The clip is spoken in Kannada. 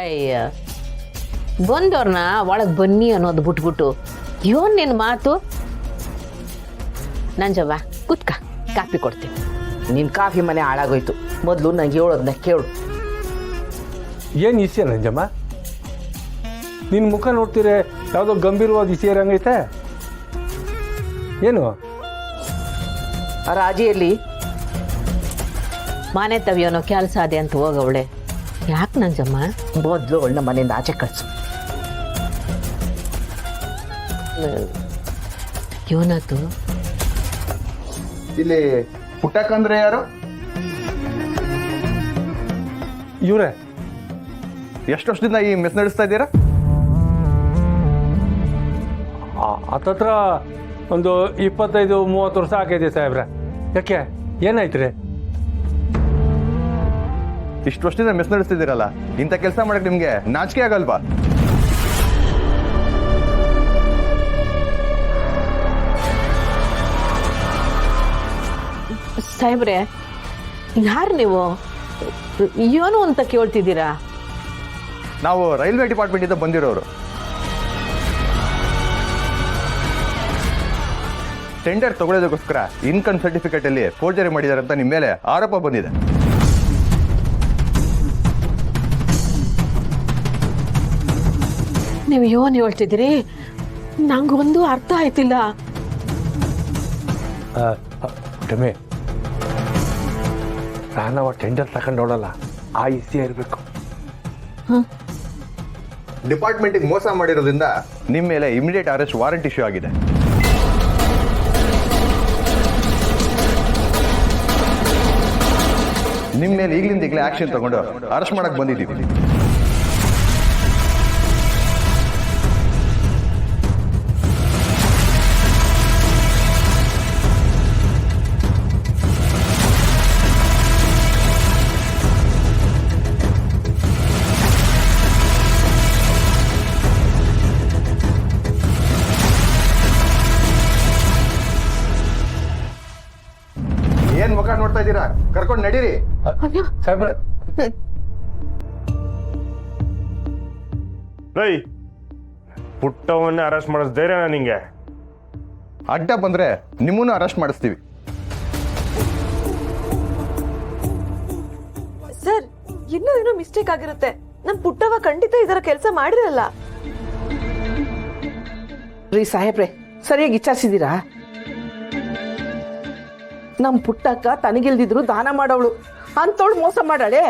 ಅಯ್ಯ ಬಂದವ್ರನ್ನ ಒಳಗೆ ಬನ್ನಿ ಅನ್ನೋದು ಬಿಟ್ಬಿಟ್ಟು ಇವನ್ ನಿನ್ನ ಮಾತು. ನಂಜವ್ವ ಕುತ್ಕ, ಕಾಪಿ ಕೊಡ್ತೀನಿ. ನಿನ್ನ ಕಾಫಿ ಮನೆ ಹಾಳಾಗೋಯ್ತು. ಮೊದಲು ನಂಗೆ ಹೇಳೋದನ್ನ ಕೇಳು. ಏನು ಇಸ್ಯ ನಂಜಮ್ಮ? ನಿನ್ನ ಮುಖ ನೋಡ್ತೀರೆ ಯಾವುದೋ ಗಂಭೀರವಾದ ಇಸಿ ಇರಂಗೈತೆ. ಏನು ಆ ರಾಜಿಯಲ್ಲಿ ಮನೆ ತವಿಯೋನೋ ಕೆಲಸ ಅದೇ ಅಂತ ಹೋಗವಳೆ. ಯಾಕೆ ನಂಜಮ್ಮ? ಮೊದಲು ಅವಳನ್ನ ಮನೆಯಿಂದ ಆಚೆ ಕಳಿಸು. ಇವನತ್ತು ಇಲ್ಲಿ ಪುಟ್ಟಕ್ಕಂದ್ರೆ ಯಾರು? ಇವರೇ. ಎಷ್ಟು ವರ್ಷದಿಂದ ಈ ಮೆಸ್ ನಡೆಸ್ತಾ ಇದ್ದೀರಾ? ಹತ್ತತ್ರ ಒಂದು 25-30 ವರ್ಷ ಆಗೈತೆ ಸಾಹೇಬ್ರೆ. ಯಾಕೆ ಏನಾಯ್ತು ರೀ? ಇಷ್ಟು ವರ್ಷದಿಂದ ಮೆಸ್ ನಡೆಸ್ತಿದ್ದೀರಲ್ಲ, ಇಂಥ ಕೆಲಸ ಮಾಡಕ್ಕೆ ನಿಮ್ಗೆ ನಾಚಿಕೆ ಆಗಲ್ವಾ? ಸಾಹೇಬ್ರೆ, ಯಾರು ನೀವು? ಏನು ಅಂತ ಕೇಳ್ತಿದ್ದೀರಾ? ನಾವು ರೈಲ್ವೆ ಡಿಪಾರ್ಟ್ಮೆಂಟ್ ಇಂದ ಬಂದಿರೋರು. ಟೆಂಡರ್ ತಗೊಳ್ಳೋದಕ್ಕೋಸ್ಕರ ಇನ್ಕಮ್ ಸರ್ಟಿಫಿಕೇಟ್ ಅಲ್ಲಿ ಫೋರ್ಜರಿ ಮಾಡಿದ್ದಾರೆ ಅಂತ ನಿಮ್ಮ ಮೇಲೆ ಆರೋಪ ಬಂದಿದೆ. ನೀವು ಏನು ಹೇಳ್ತಿದ್ದೀರಿ? ನಂಗೊಂದು ಅರ್ಥ ಆಯ್ತಿಲ್ಲ. ರಮೇ, ನಾನವ ಟೆಂಡರ್ ತಗೊಂಡು ನೋಡಲ್ಲ, ಆ ಇಸಿ ಇರಬೇಕು. ಡಿಪಾರ್ಟ್ಮೆಂಟ್ಗೆ ಮೋಸ ಮಾಡಿರೋದ್ರಿಂದ ನಿಮ್ಮ ಮೇಲೆ ಇಮಿಡಿಯೇಟ್ ಅರೆಸ್ಟ್ ವಾರೆಂಟ್ ಇಶ್ಯೂ ಆಗಿದೆ. ನಿಮ್ಮ ಮೇಲೆ ಈಗಲೇ ಆಕ್ಷನ್ ತಗೊಂಡು ಅರೆಸ್ಟ್ ಮಾಡಕ್ ಬಂದಿದ್ದೀವಿ. ಏನ್ ಮುಖ ನೋಡ್ತಾ ಇದ್ದೀರಾ? ಕರ್ಕೊಂಡು ನಡೀರಿ. ಸಾಹೇಬ್ರೆ, ರೈ, ಪುಟ್ಟವನ್ನ ಅರೆಸ್ಟ್ ಮಾಡಿಸ್ ಧೈರ್ಯನಾ ನಿಂಗೆ? ಅಡ್ಡ ಬಂದ್ರೆ ನಿಮ್ಮನ್ನು ಅರೆಸ್ಟ್ ಮಾಡಿಸ್ತೀವಿ. ಸರ್, ಇನ್ನೂ ಏನೋ ಮಿಸ್ಟೇಕ್ ಆಗಿರುತ್ತೆ. ನಮ್ ಪುಟ್ಟವ ಖಂಡಿತ ಇದರ ಕೆಲಸ ಮಾಡಿರಲ್ಲ. ರೀ ಸಾಹೇಬ್ರೆ, ಸರಿಯಾಗಿ ವಿಚಾರಿಸಿದ್ದೀರಾ? ನಮ್ಮ ಪುಟ್ಟಕ್ಕ ತನಗಿಲ್ದಿದ್ರು ದಾನ ಮಾಡೋವಳು ಅಂತವಳು ಮೋಸ ಮಾಡಾಳೆ.